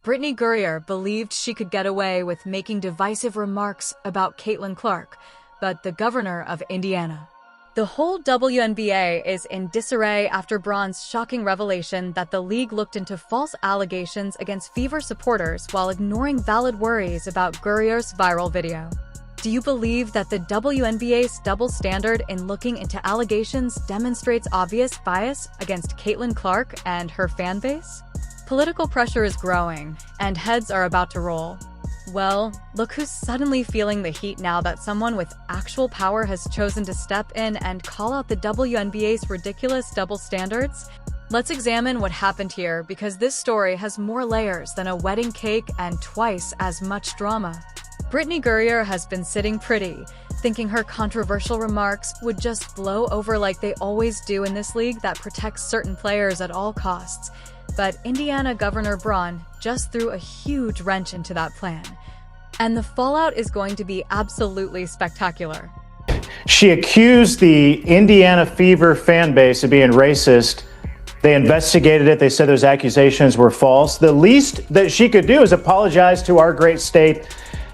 Brittney Griner believed she could get away with making divisive remarks about Caitlin Clark, but the governor of Indiana. The whole WNBA is in disarray after Braun's shocking revelation that the league looked into false allegations against Fever supporters while ignoring valid worries about Gurrier's viral video. Do you believe that the WNBA's double standard in looking into allegations demonstrates obvious bias against Caitlin Clark and her fan base? Political pressure is growing, and heads are about to roll. Well, look who's suddenly feeling the heat now that someone with actual power has chosen to step in and call out the WNBA's ridiculous double standards. Let's examine what happened here, because this story has more layers than a wedding cake and twice as much drama. Brittney Griner has been sitting pretty, thinking her controversial remarks would just blow over like they always do in this league that protects certain players at all costs. But Indiana Governor Braun just threw a huge wrench into that plan. And the fallout is going to be absolutely spectacular. She accused the Indiana Fever fan base of being racist. They investigated it. They said those accusations were false. The least that she could do is apologize to our great state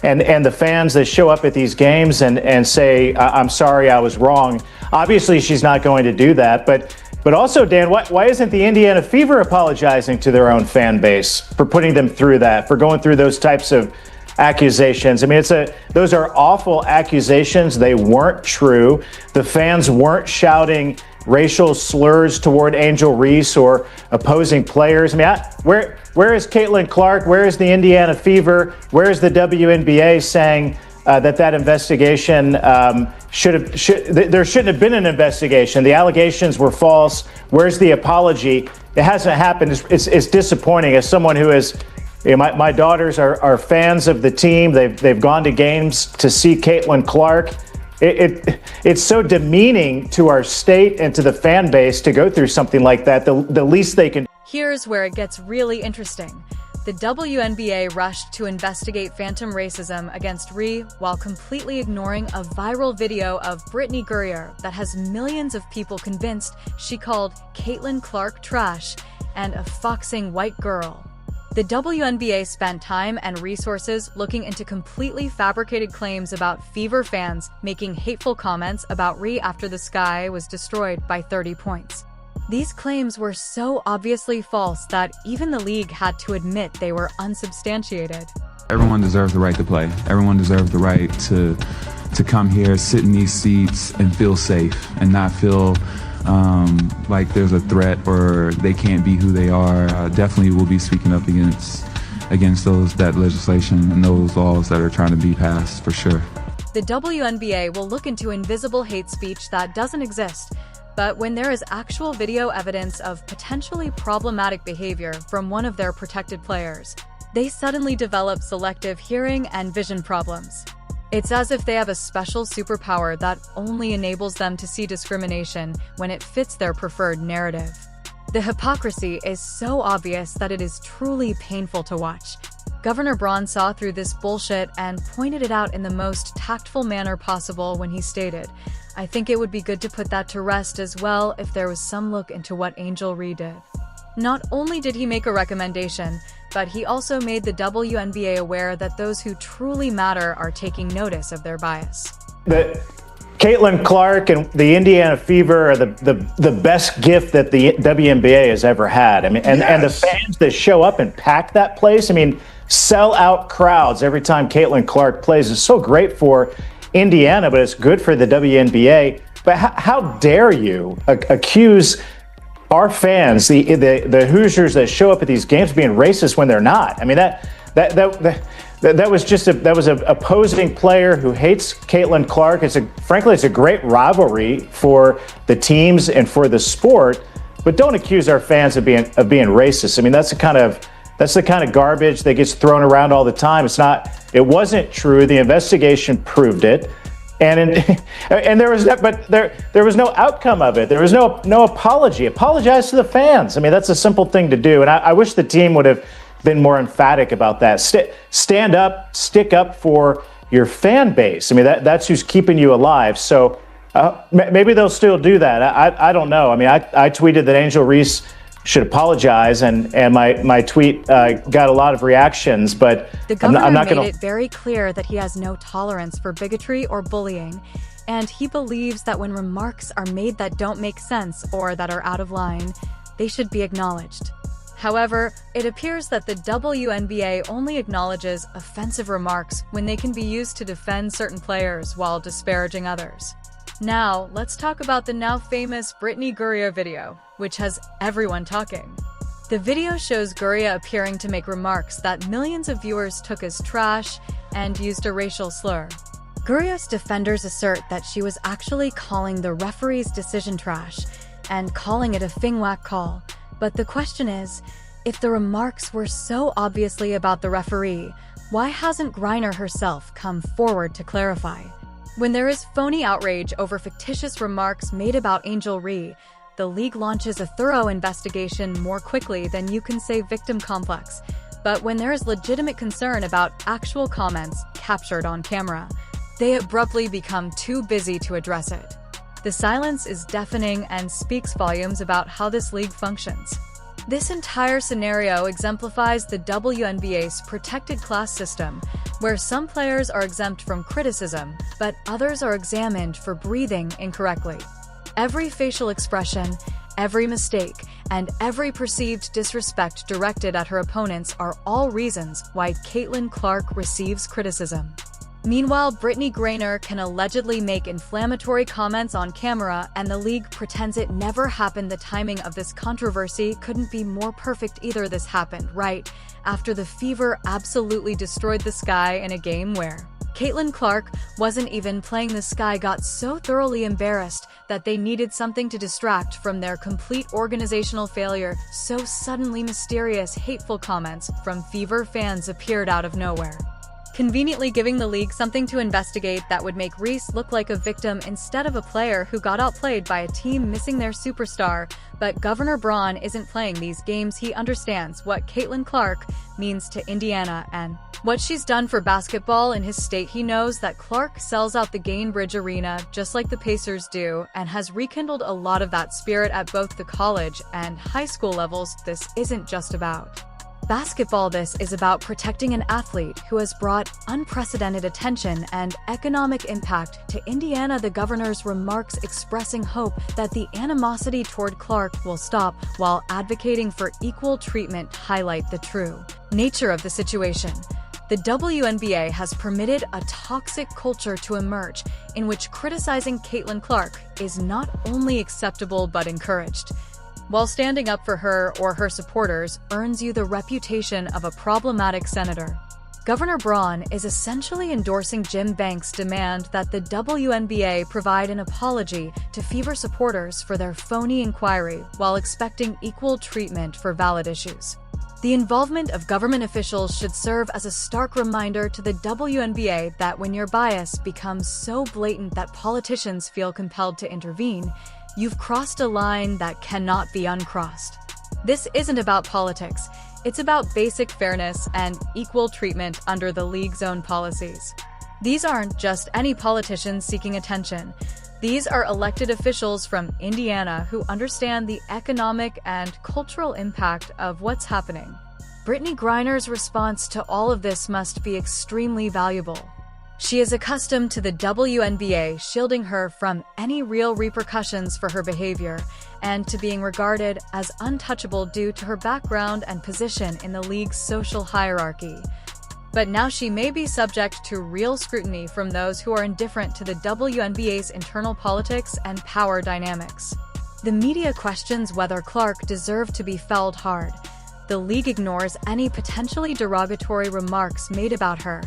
and the fans that show up at these games and say, I'm sorry, I was wrong. Obviously, she's not going to do that. But also, Dan, why isn't the Indiana Fever apologizing to their own fan base for putting them through that, for going through those types of accusations? I mean, those are awful accusations. They weren't true. The fans weren't shouting racial slurs toward Angel Reese or opposing players. I mean, where is Caitlin Clark? Where is the Indiana Fever? Where is the WNBA saying that investigation there shouldn't have been an investigation? The allegations were false. Where's the apology? It hasn't happened. It's disappointing. As someone who is, my daughters are fans of the team. They've gone to games to see Caitlin Clark. It's so demeaning to our state and to the fan base to go through something like that. The least they can. Here's where it gets really interesting. The WNBA rushed to investigate phantom racism against Ree while completely ignoring a viral video of Brittney Griner that has millions of people convinced she called Caitlin Clark trash and a foxing white girl. The WNBA spent time and resources looking into completely fabricated claims about Fever fans making hateful comments about Ree after the Sky was destroyed by 30 points. These claims were so obviously false that even the league had to admit they were unsubstantiated. Everyone deserves the right to play. Everyone deserves the right to come here, sit in these seats, and feel safe and not feel like there's a threat or they can't be who they are. Definitely will be speaking up against that legislation and those laws that are trying to be passed, for sure. The WNBA will look into invisible hate speech that doesn't exist. But when there is actual video evidence of potentially problematic behavior from one of their protected players, they suddenly develop selective hearing and vision problems. It's as if they have a special superpower that only enables them to see discrimination when it fits their preferred narrative. The hypocrisy is so obvious that it is truly painful to watch. Governor Braun saw through this bullshit and pointed it out in the most tactful manner possible when he stated, "I think it would be good to put that to rest as well if there was some look into what Angel Reese did." Not only did he make a recommendation, but he also made the WNBA aware that those who truly matter are taking notice of their bias. Caitlin Clark and the Indiana Fever are the best gift that the WNBA has ever had. I mean, and the fans that show up and pack that place, I mean, sell out crowds every time Caitlin Clark plays. It's so great for Indiana, but it's good for the WNBA. But how dare you accuse our fans, the Hoosiers that show up at these games, being racist when they're not? I mean, that was an opposing player who hates Caitlin Clark. Frankly, it's a great rivalry for the teams and for the sport. But don't accuse our fans of being racist. I mean, that's the kind of garbage that gets thrown around all the time. It wasn't true. The investigation proved it. And there was no outcome of it. There was no apology. Apologize to the fans. I mean, that's a simple thing to do. And I wish the team would have been more emphatic about that. Stand up, stick up for your fan base. I mean, that's who's keeping you alive. So maybe they'll still do that. I don't know. I mean, I tweeted that Angel Reese should apologize. And my tweet got a lot of reactions, but the governor I'm not made going it very clear that he has no tolerance for bigotry or bullying, and he believes that when remarks are made that don't make sense or that are out of line, they should be acknowledged. However, it appears that the WNBA only acknowledges offensive remarks when they can be used to defend certain players while disparaging others. Now, let's talk about the now famous Brittney Griner video, which has everyone talking. The video shows Griner appearing to make remarks that millions of viewers took as trash and used a racial slur. Griner's defenders assert that she was actually calling the referee's decision trash and calling it a fingwhack call. But the question is, if the remarks were so obviously about the referee, why hasn't Griner herself come forward to clarify? When there is phony outrage over fictitious remarks made about Angel Ree, the league launches a thorough investigation more quickly than you can say victim complex. But when there is legitimate concern about actual comments captured on camera, they abruptly become too busy to address it. The silence is deafening and speaks volumes about how this league functions. This entire scenario exemplifies the WNBA's protected class system, where some players are exempt from criticism, but others are examined for breathing incorrectly. Every facial expression, every mistake, and every perceived disrespect directed at her opponents are all reasons why Caitlin Clark receives criticism. Meanwhile, Brittney Griner can allegedly make inflammatory comments on camera, and the league pretends it never happened. The timing of this controversy couldn't be more perfect either. This happened right after the Fever absolutely destroyed the Sky in a game where Caitlin Clark wasn't even playing. The Sky got so thoroughly embarrassed that they needed something to distract from their complete organizational failure. So suddenly mysterious, hateful comments from Fever fans appeared out of nowhere, conveniently giving the league something to investigate that would make Reese look like a victim instead of a player who got outplayed by a team missing their superstar. But Governor Braun isn't playing these games. He understands what Caitlin Clark means to Indiana and what she's done for basketball in his state. He knows that Clark sells out the Gainbridge Arena just like the Pacers do, and has rekindled a lot of that spirit at both the college and high school levels. This isn't just about basketball. This is about protecting an athlete who has brought unprecedented attention and economic impact to Indiana. The governor's remarks expressing hope that the animosity toward Clark will stop, while advocating for equal treatment, highlight the true nature of the situation. The WNBA has permitted a toxic culture to emerge in which criticizing Caitlin Clark is not only acceptable but encouraged, while standing up for her or her supporters earns you the reputation of a problematic senator. Governor Braun is essentially endorsing Jim Banks' demand that the WNBA provide an apology to Fever supporters for their phony inquiry, while expecting equal treatment for valid issues. The involvement of government officials should serve as a stark reminder to the WNBA that when your bias becomes so blatant that politicians feel compelled to intervene, you've crossed a line that cannot be uncrossed. This isn't about politics. It's about basic fairness and equal treatment under the league's own policies. These aren't just any politicians seeking attention. These are elected officials from Indiana who understand the economic and cultural impact of what's happening. Brittney Griner's response to all of this must be extremely valuable. She is accustomed to the WNBA shielding her from any real repercussions for her behavior, and to being regarded as untouchable due to her background and position in the league's social hierarchy. But now she may be subject to real scrutiny from those who are indifferent to the WNBA's internal politics and power dynamics. The media questions whether Clark deserved to be felled hard. The league ignores any potentially derogatory remarks made about her.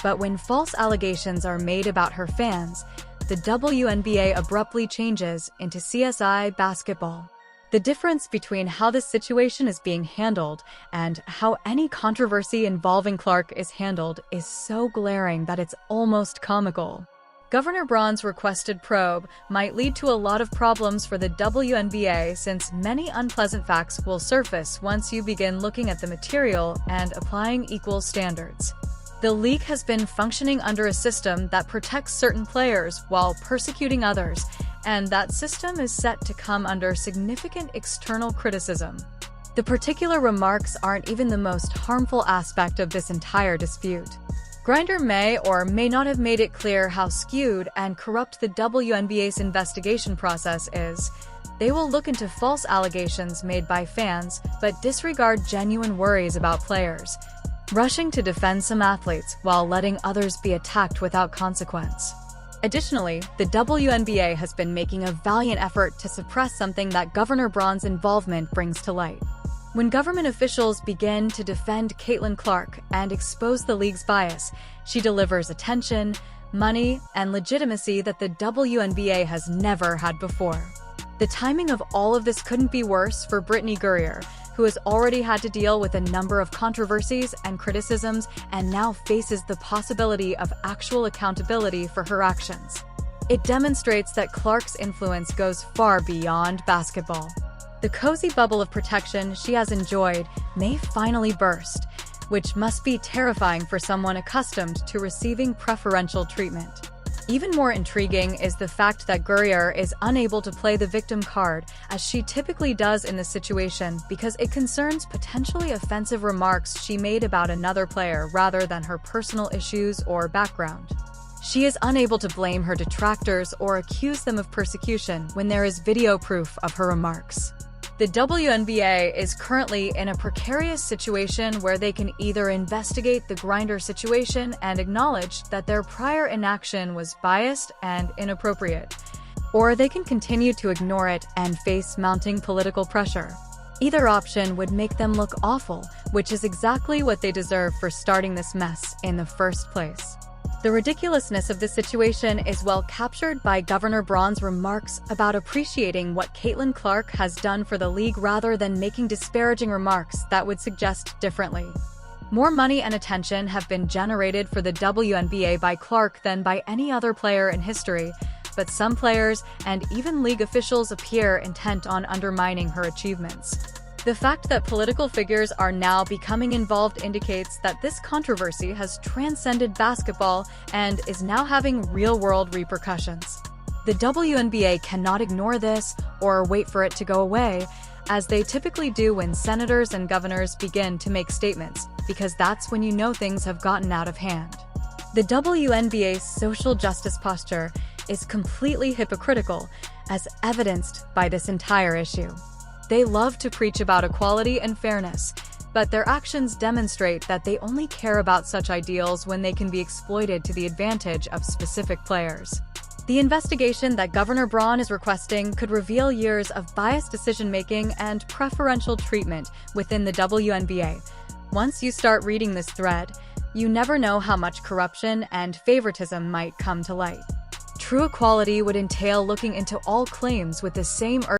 But when false allegations are made about her fans, the WNBA abruptly changes into CSI basketball. The difference between how this situation is being handled and how any controversy involving Clark is handled is so glaring that it's almost comical. Governor Braun's requested probe might lead to a lot of problems for the WNBA, since many unpleasant facts will surface once you begin looking at the material and applying equal standards. The league has been functioning under a system that protects certain players while persecuting others, and that system is set to come under significant external criticism. The particular remarks aren't even the most harmful aspect of this entire dispute. Griner may or may not have made it clear how skewed and corrupt the WNBA's investigation process is. They will look into false allegations made by fans but disregard genuine worries about players, rushing to defend some athletes while letting others be attacked without consequence. Additionally, the WNBA has been making a valiant effort to suppress something that Governor Braun's involvement brings to light. When government officials begin to defend Caitlin Clark and expose the league's bias, she delivers attention, money, and legitimacy that the WNBA has never had before. The timing of all of this couldn't be worse for Brittney Griner, who has already had to deal with a number of controversies and criticisms and now faces the possibility of actual accountability for her actions. It demonstrates that Clark's influence goes far beyond basketball. The cozy bubble of protection she has enjoyed may finally burst, which must be terrifying for someone accustomed to receiving preferential treatment. Even more intriguing is the fact that Griner is unable to play the victim card, as she typically does in this situation, because it concerns potentially offensive remarks she made about another player rather than her personal issues or background. She is unable to blame her detractors or accuse them of persecution when there is video proof of her remarks. The WNBA is currently in a precarious situation where they can either investigate the Griner situation and acknowledge that their prior inaction was biased and inappropriate, or they can continue to ignore it and face mounting political pressure. Either option would make them look awful, which is exactly what they deserve for starting this mess in the first place. The ridiculousness of this situation is well captured by Governor Braun's remarks about appreciating what Caitlin Clark has done for the league rather than making disparaging remarks that would suggest differently. More money and attention have been generated for the WNBA by Clark than by any other player in history, but some players and even league officials appear intent on undermining her achievements. The fact that political figures are now becoming involved indicates that this controversy has transcended basketball and is now having real-world repercussions. The WNBA cannot ignore this or wait for it to go away, as they typically do when senators and governors begin to make statements, because that's when you know things have gotten out of hand. The WNBA's social justice posture is completely hypocritical, as evidenced by this entire issue. They love to preach about equality and fairness, but their actions demonstrate that they only care about such ideals when they can be exploited to the advantage of specific players. The investigation that Governor Braun is requesting could reveal years of biased decision-making and preferential treatment within the WNBA. Once you start reading this thread, you never know how much corruption and favoritism might come to light. True equality would entail looking into all claims with the same